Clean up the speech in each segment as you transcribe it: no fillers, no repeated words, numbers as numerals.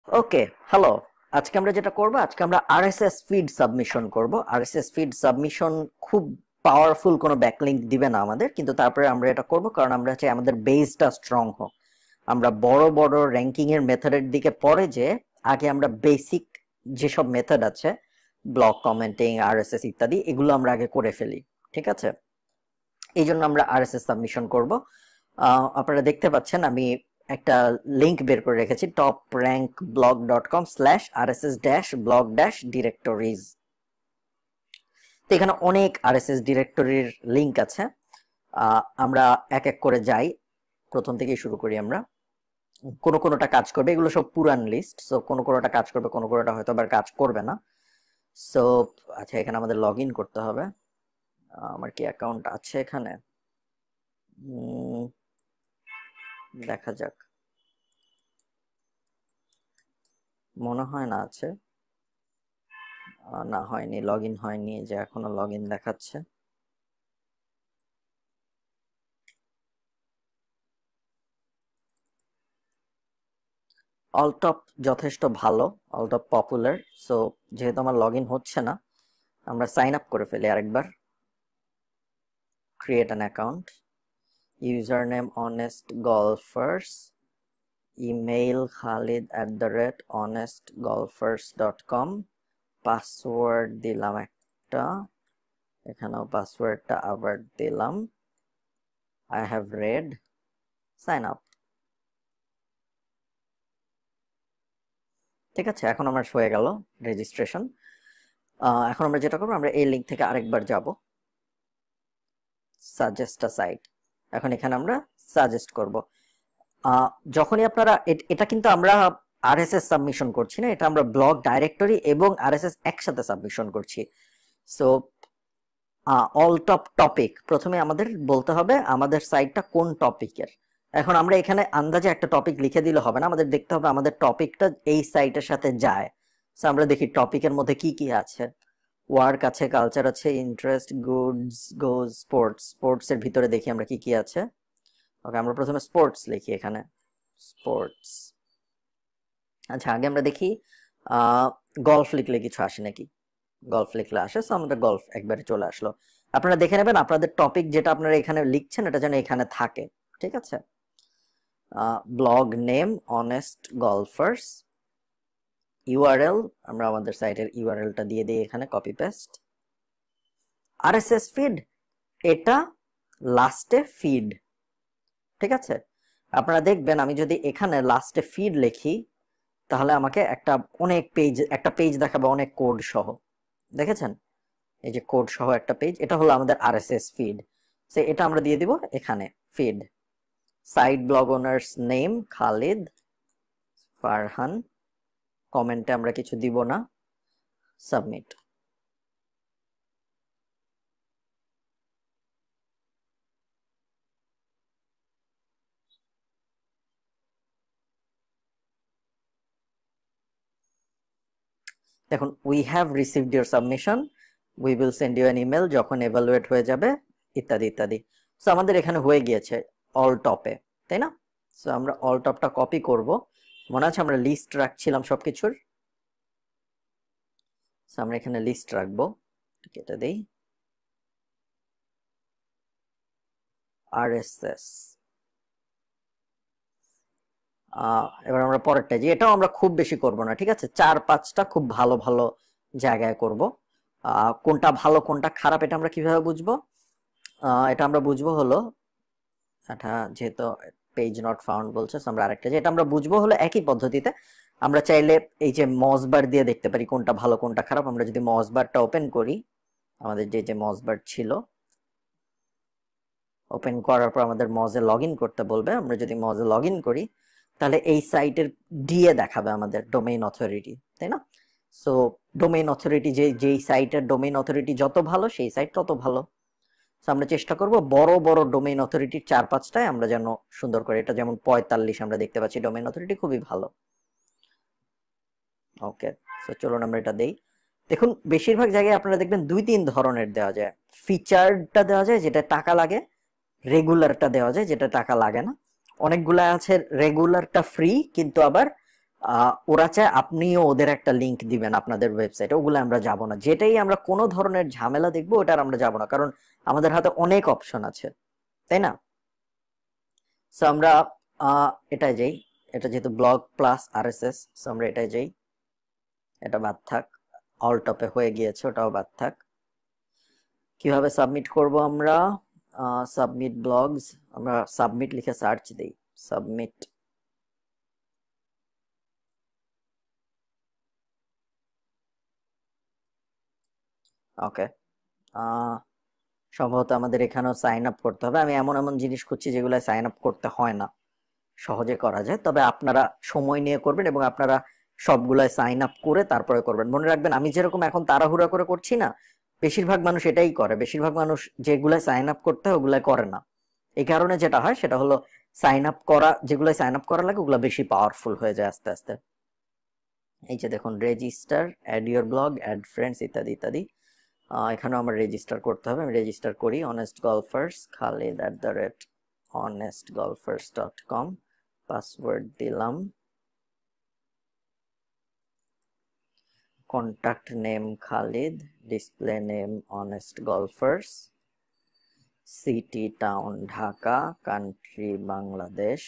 ওকে, hello. আজকে আমরা যেটা করব, আজকে আমরা আরএসএস ফিড সাবমিশন করব। আরএসএস ফিড সাবমিশন খুব পাওয়ারফুল কোনো ব্যাকলিংক দিবে না আমাদের, কিন্তু তারপরে আমরা এটা করব কারণ আমরা চাই আমাদের বেসটা স্ট্রং হোক। আমরা বড় বড় র্যাঙ্কিং এর মেথডের দিকে পরে যে আগে আমরা বেসিক যেসব মেথড আছে, ব্লক কমেন্টিং, আরএসএস ইত্যাদি, এগুলো আমরা আগে করে ফেলি। ঠিক আছে, এই জন্য আমরা আরএসএস সাবমিশন করব। আপনারা দেখতে পাচ্ছেন আমি একটা লিংক বের করে রেখেছি, toprankblog.com/rss-blog-directories। তো এখানে অনেক আরএসএস ডিরেক্টরির লিংক আছে। আমরা এক এক করে যাই, প্রথম থেকে শুরু করি। আমরা কোনোটা কাজ করবে, এগুলো সব পুরান লিস্ট, সো কোনোটা কাজ করবে, কোনোটা হয়তো আবার কাজ করবে না। সো আচ্ছা, এখানে আমাদের লগ ইন করতে হবে। আমার কি অ্যাকাউন্ট আছে এখানে? দেখা যাক, মনে হয় না আছে। না, হয়নি, লগ ইন হয়নি, যে এখনো লগ ইন দেখাচ্ছে। অলটপ যথেষ্ট ভালো, অলটপ পপুলার। সো যেহেতু আমার লগ ইন হচ্ছে না, আমরা সাইন আপ করে ফেলি আরেকবার। Create an account, user name honest golfers, email khalid@honestgolfers.com, password দিলাম একটা, এখানেও পাসওয়ার্ডটা আবার দিলাম। I have read, sign up. ঠিক আছে, এখন আমার হয়ে গেল রেজিস্ট্রেশন। এখন আমরা যেটা করবো, আমরা এই লিঙ্ক থেকে আরেকবার যাব, সাজেস্ট আ সাইট। এখন এখানে আমরা সাজেস্ট করব। যখনই আপনারা এটা কিন্তু আমরা আরএসএস সাবমিশন করছি না, এটা আমরা ব্লগ ডাইরেক্টরি এবং আরএসএস একসাথে সাবমিশন করছি। সো অল টপ টপিক, প্রথমে আমাদের বলতে হবে আমাদের সাইটটা কোন টপিকের। এখন আমরা এখানে আন্দাজে একটা টপিক লিখে দিলে হবে না, আমাদের দেখতে হবে আমাদের টপিকটা এই সাইটের সাথে যায়। সো আমরা দেখি টপিকের মধ্যে কি কি আছে। ওয়ার্ক আছে, কালচার আছে, ইন্টারেস্ট, গুডস, গোজ, স্পোর্টস। স্পোর্টস এর ভিতরে দেখি আমরা কি কি আছে। ওকে, আমরা প্রথমে স্পোর্টস লিখি এখানে, স্পোর্টস। আচ্ছা, আগে আমরা দেখি গলফ লিখলে কিছু আসে নাকি। গলফ লিখলে আসে, সো আমাদের গলফ একবারে চলে আসলো। আপনারা দেখে নেবেন আপনাদের টপিক যেটা আপনারা এখানে লিখছেন এটা যেন এখানে থাকে। ঠিক আছে, blog name honest golfers, URL আমরা আমাদের সাইটের ইউআরএলটা দিয়ে দিই এখানে, কপি পেস্ট। আরএসএস ফিড, এটা লাস্টে ফিড। ঠিক আছে, আপনারা দেখবেন আমি যদি এখানে লাস্টে ফিড লিখি তাহলে আমাকে একটা পেজ দেখাবে অনেক কোড সহ। দেখেছেন, এই যে কোড সহ একটা পেজ, এটা হলো আমাদের আরএসএস ফিড। সো এটা আমরা দিয়ে দিব এখানে, feed. Site blog owners name Khalid Farhan, কমেন্টে আমরা কিছু দিব না, সাবমিট। দেখুন, we have received your submission, we will send you an email যখন এভালুয়েট হয়ে যাবে, ইত্যাদি ইত্যাদি। সো আমাদের এখানে হয়ে গিয়েছে অল টপে, তাই না? সো আমরা অল টপটা কপি করব। মনে আছে আমরা লিস্ট রাখছিলাম সবকিছুর, সো আমরা এখানে লিস্ট রাখবো। কেটে দেই, আরএসএস। এবার আমরা পরেরটা, যে এটাও আমরা খুব বেশি করব না, ঠিক আছে, 4-5টা খুব ভালো ভালো জায়গায় করব। কোনটা ভালো কোনটা খারাপ এটা আমরা কিভাবে বুঝবো? এটা আমরা বুঝবো হলো, এটা যেহেতু পেজ নট ফাউন্ড বলছে, আমরা আরেকটা, যেটা আমরা বুঝবো হলো একই পদ্ধতিতে আমরা চাইলে এই যে মজবার দিয়ে দেখতে পারি কোনটা ভালো কোনটা খারাপ। আমরা যদি মজবারটা ওপেন করি, আমাদের যে মজবার ছিল, ওপেন করার পর আমাদের মজে লগ ইন করতে বলবে। আমরা যদি মজে লগ ইন করি তাহলে এই সাইটের ডিএ দেখাবে আমাদের, ডোমেইন অথরিটি, তাই না? সো ডোমেইন অথরিটি, যেই সাইটের ডোমেইন অথরিটি যত ভালো সেই সাইট তত ভালো। সো আমরা চেষ্টা করব বড় বড় ডোমেইন অথরিটির 4-5টায় আমরা যেন সুন্দর করে, এটা যেমন 45 আমরা দেখতে পাচ্ছি, ডোমেইন অথরিটি খুবই ভালো। ওকে, সো চলুন আমরা এটা দেই। দেখুন, বেশিরভাগ জায়গায় আপনারা দেখবেন 2-3 ধরনের দেওয়া যায়। ফিচারটা দেওয়া যায় যেটা টাকা লাগে, রেগুলারটা দেওয়া যায় যেটা টাকা লাগে না। অনেকগুলা আছে রেগুলারটা ফ্রি কিন্তু আবার ওরা চায় আপনিও ওদের একটা লিংক দিবেন আপনাদের ওয়েবসাইটে, ওগুলো আমরা যাব না। যেটাই আমরা কোনো ধরনের ঝামেলা দেখবো ওটার আমরা যাব না, কারণ আমাদের হাতে অনেক অপশন আছে, তাই না? সো আমরা এটাই যাই, এটা যেহেতু ব্লগ প্লাস আরএসএস, সো আমরা এটাই যাই, এটা বাদ থাক, অল টপে হয়ে গিয়েছে, ওটাও বাদ থাক। কিভাবে সাবমিট করব আমরা? সাবমিট ব্লগস, আমরা সাবমিট লিখে সার্চ দিই, সাবমিট। ওকে, সম্ভবত আমাদের এখানেও সাইন আপ করতে হবে। আমি এমন এমন জিনিস খুঁজছি যেগুলো সাইন আপ করতে হয় না, সহজে করা যায়, তবে আপনারা সময় নিয়ে করবেন এবং আপনারা সবগুলাই সাইন আপ করে তারপরে করবেন। মনে রাখবেন আমি যেরকম এখন তাড়াহুড়া করে করছি না, বেশিরভাগ মানুষ এটাই করে, বেশিরভাগ মানুষ যেগুলো সাইন আপ করতে হয় ওগুলো করে না। এই কারণে যেটা হয় সেটা হলো সাইন আপ করা, যেগুলো সাইন আপ করা লাগে ওগুলো বেশি পাওয়ারফুল হয়ে যায় আস্তে আস্তে। এই যে দেখুন, register, add your blog, add friends ইত্যাদি ইত্যাদি, এখানেও আমার রেজিস্টার করতে হবে। আমি রেজিস্টার করি, অনেস্ট গলফার্স khalid@honestgolfers.com, পাসওয়ার্ড দিলাম, contact name Khalid, display name honest golfers, city town Dhaka, country Bangladesh.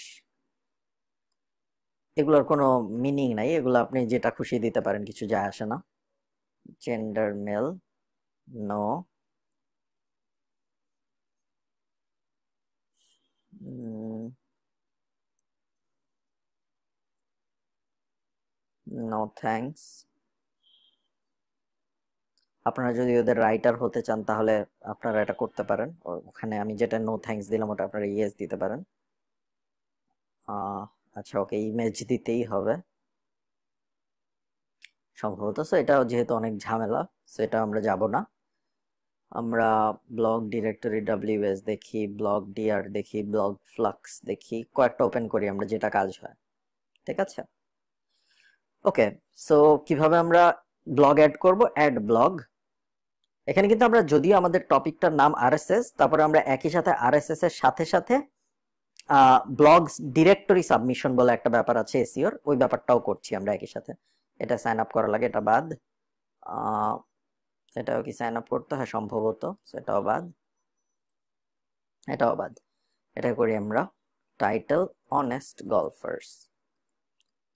এগুলোর কোনো মিনিং নাই, এগুলো আপনি যেটা খুশি দিতে পারেন, কিছু যায় আসে না। Gender male, no. No thanks. আপনারা যদি ওদের রাইটার হতে চান তাহলে আপনারা এটা করতে পারেন, ওখানে আমি যেটা নো থ্যাঙ্কস দিলাম ওটা আপনারা ইয়েস দিতে পারেন। আচ্ছা, ওকে, ইমেজ দিতেই হবে সম্ভবত। সো এটা যেহেতু অনেক ঝামেলা, সেটা আমরা যাব না। আমরা ব্লগ ডিরেক্টরি ডাব্লিউএস দেখি, ব্লগ ডিআর দেখি, ব্লগ ফ্লাক্স দেখি, কয়েকটা ওপেন করি আমরা, যেটা কাজ হয়। ঠিক আছে, ওকে। সো কিভাবে আমরা ব্লগ অ্যাড করব? Add blog. এখানে কিন্তু আমরা, যদিও আমাদের টপিকটার নাম আরএসএস, তারপরে আমরা একই সাথে আরএসএস এর সাথে সাথে ব্লগস ডিরেক্টরি সাবমিশন বলে একটা ব্যাপার আছে এসইওর, ওই ব্যাপারটাও করছি আমরা একই সাথে। এটা সাইন আপ করা লাগে, এটা বাদ। এটাও কি সাইন আপ করতে হয় সম্ভবত, সেটাও বাদ, এটাও বাদ। এটা করি আমরা, title honest golfers,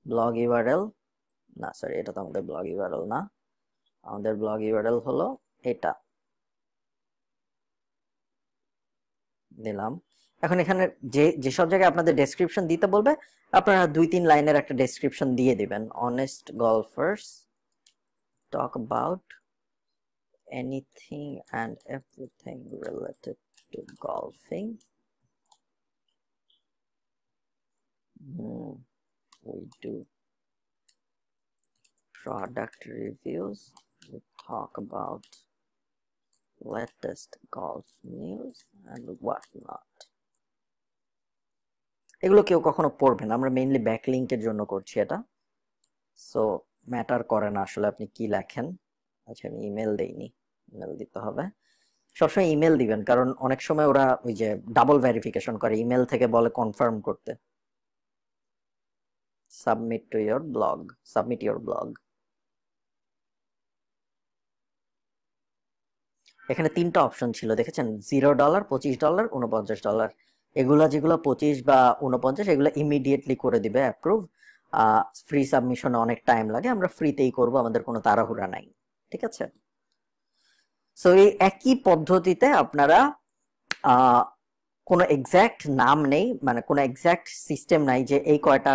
blog URL, না সরি, এটা তো আমাদের ব্লগ ইউআরএল না, আমাদের ব্লগ ইউআরএল হলো এটা, দিলাম। এখন এখানে যেসব জায়গায় আপনাদের ডেসক্রিপশন দিতে বলবে আপনারা 2-3 লাইনের একটা ডেসক্রিপশন দিয়ে দিবেন। Honest golfers talk about anything and everything related to golfing, we do product reviews, we talk about latest golf news and whatnot। এগুলো কেউ কখনো পড়বে না, আমরা মেইনলি ব্যাকলিংকের জন্য করছি এটা, সো ম্যাটার করে না আসলে আপনি কি লেখেন। আচ্ছা, আমি ইমেল দেইনি, ইমেল দিতে হবে। সবসময় ইমেল দিবেন, কারণ অনেক সময় ওরা ওই যে ডাবল ভেরিফিকেশন করে, ইমেল থেকে বলে কনফার্ম করতে। Submit to your blog, submit your blog. এখানে 3টা অপশন ছিল, দেখেছেন? $0, $25, $49। এগুলা যেগুলো 25 বা 49, এগুলো ইমিডিয়েটলি করে দিবে অ্যাপ্রুভ। ফ্রি সাবমিশনে অনেক টাইম লাগে, আমরা ফ্রিতেই করব, আমাদের কোনো তাড়াহুড়া নাই। ঠিক আছে, সো এই একই পদ্ধতিতে আপনারা, কোনো এক্সাক্ট নাম নেই, মানে কোনো এক্সাক্ট সিস্টেম নাই যে এই কয়টা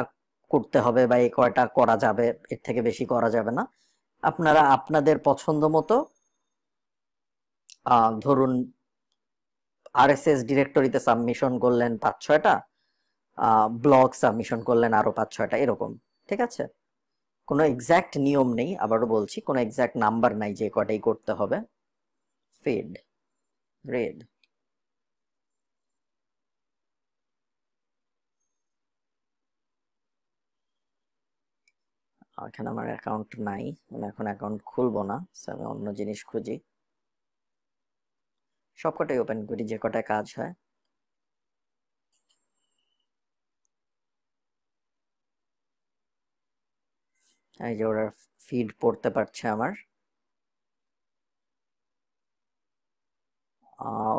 করতে হবে বা এই কয়টা করা যাবে, এর থেকে বেশি করা যাবে না। আপনারা আপনাদের পছন্দ মতো, ধরুন আরএসএস ডিরেক্টরিতে সাবমিশন করলেন 5-6টা, ব্লগ সাবমিশন করলেন আরো 5-6টা, এরকম। ঠিক আছে, কোনো এক্সাক্ট নিয়ম নেই, আবারও বলছি, কোনো এক্সাক্ট নাম্বার নাই যে কয়টাই করতে হবে। ফিড, রেড, এখানে আমার অ্যাকাউন্ট নাই, আমি এখন অ্যাকাউন্ট খুলবো না, আমি অন্য জিনিস খুঁজি। সবকটাই ওপেন করি, যে কটায় কাজ হয়। এই যে ওরা ফিড পড়তে পারছে আমার,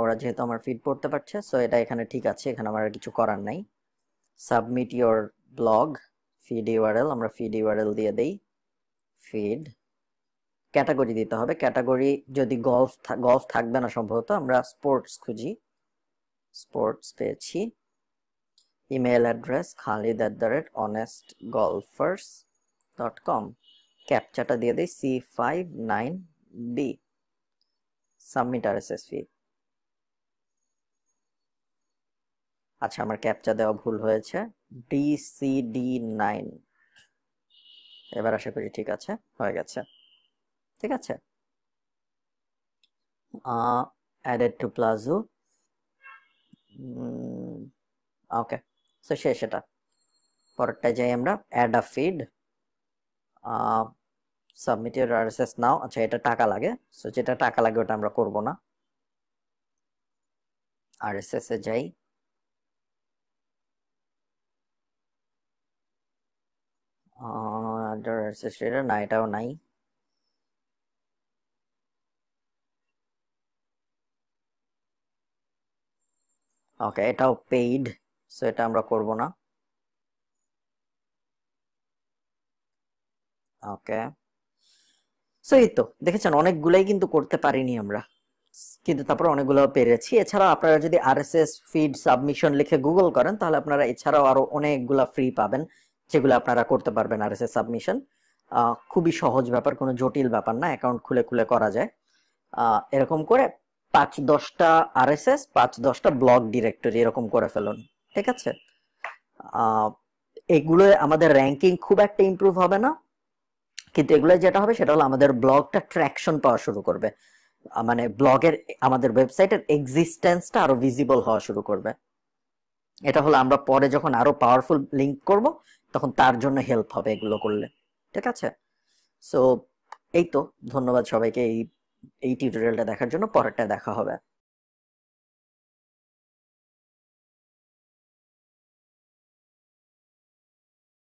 ওরা যেহেতু আমার ফিড পড়তে পারছে, সো এটা এখানে ঠিক আছে, এখানে আমার আর কিছু করার নাই। Submit your blog feed URL, আমরা ফিড ইউআরএল দিয়ে দেই। ফিড ক্যাটাগরি দিতে হবে, ক্যাটাগরি যদি গলফ থাকবে না সম্ভবত, আমরা স্পোর্টস খুঁজি, স্পোর্টস পেয়েছি। ইমেল অ্যাড্রেস khalid@honestgolfers.com, ক্যাপচাটা দিয়ে দিই C59B, সাবমিট আরএসএস ফিড। আচ্ছা আমার ক্যাপচা দেওয়া ভুল হয়েছে, DCD9, এবার আশা করি ঠিক আছে, হয়ে গেছে, ঠিক আছে। অ্যাডেড টু প্লাজো, ওকে, সো শেষ এটা। পরেরটায় যাই আমরা, add a feed, submit your RSS now. আচ্ছা এটা টাকা লাগে, সো যেটা টাকা লাগে ওটা আমরা করব না। আরএসএস এ যাই, আরএসএস রিডার না, এটাও নাই। ওকে এটাও পেইড, সো এটা আমরা করব না। ওকে, সো এই তো দেখেছেন অনেকগুলাই কিন্তু করতে পারিনি আমরা, কিন্তু তারপর অনেকগুলো পেরেছি। এছাড়াও আপনারা যদি আরএসএস ফিড সাবমিশন লিখে গুগল করেন তাহলে আপনারা এছাড়াও আরো অনেকগুলা ফ্রি পাবেন, যেগুলো আপনারা করতে পারবেন আরএসএস সাবমিশন। খুবই সহজ ব্যাপার, কোনো জটিল ব্যাপার না, অ্যাকাউন্ট খুলে খুলে করা যায়। এরকম করে 5-10টা আরএসএস, 5-10টা ব্লগ ডিরেক্টরি এরকম করে ফেলুন, ঠিক আছে। এগুলো আমাদের র্যাঙ্কিং খুব একটা ইমপ্রুভ হবে না, কিন্তু এগুলো যেটা হবে সেটা হলো আমাদের ব্লগটা ট্র্যাকশন পাওয়া শুরু করবে, মানে ব্লগের আমাদের ওয়েবসাইটের এক্সিস্টেন্সটা আরো ভিজিবল হওয়া শুরু করবে। এটা হলো আমরা পরে যখন আরো পাওয়ারফুল লিংক করব তখন তার জন্য হেল্প হবে এগুলো করলে, ঠিক আছে। সো এই তো, ধন্যবাদ সবাইকে এই টিউটোরিয়ালটা দেখার জন্য, পরেরটা দেখা হবে।